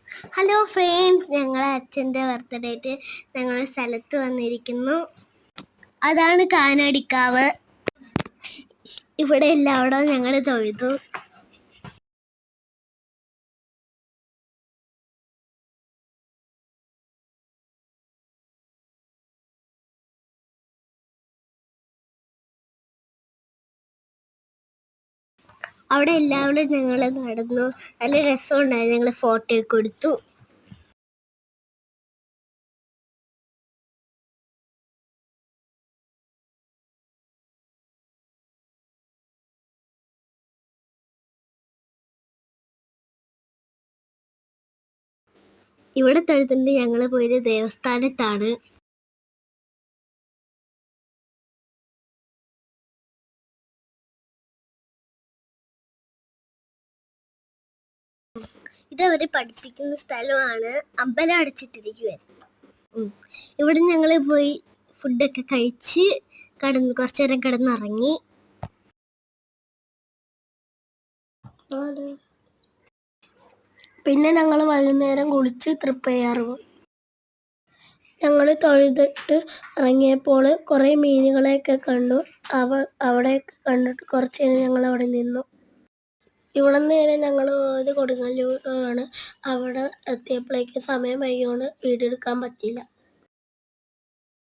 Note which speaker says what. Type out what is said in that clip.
Speaker 1: Hello friends, ഞങ്ങളെ അച്ഛൻ്റെ birthday ആയിട്ട് ഞങ്ങൾ സ്ഥലത്ത് വന്നിരിക്കുന്നു. അതാണ് കാനടിക്കാവ്. ഇവിടെ എല്ലാവരും ഞങ്ങൾ തൊഴുതു. അവിടെ എല്ലാവരും ഞങ്ങൾ നടന്നു. നല്ല രസമുണ്ടായിരുന്നു. ഞങ്ങൾ ഫോട്ടോ ഒക്കെ എടുത്തു. ഇവിടെ തൊഴുതുണ്ട് ഞങ്ങൾ പോയത് ദേവസ്ഥാനത്താണ്. ഇതവര് പഠിപ്പിക്കുന്ന സ്ഥലമാണ്. അമ്പലം അടച്ചിട്ടിരിക്കുവായിരുന്നു. ഇവിടെ ഞങ്ങൾ പോയി ഫുഡൊക്കെ കഴിച്ച് കുറച്ചു നേരം കിടന്നുറങ്ങി. പിന്നെ ഞങ്ങൾ വൈകുന്നേരം കുളിച്ച് തൃപ്പയാറ് പോയി. ഞങ്ങൾ തൊഴുതിട്ട് ഇറങ്ങിയപ്പോൾ കുറേ മീനുകളെയൊക്കെ കണ്ടു. അവിടെയൊക്കെ കണ്ടിട്ട് കുറച്ച് നേരം ഞങ്ങൾ അവിടെ നിന്നു. ഇവിടെ നേരെ ഞങ്ങൾ പോയത് കൊടുങ്ങല്ലൂരാണ്. അവിടെ എത്തിയപ്പോഴേക്ക് സമയം വൈകിയോണ്ട് വീഡിയോ എടുക്കാൻ പറ്റിയില്ല.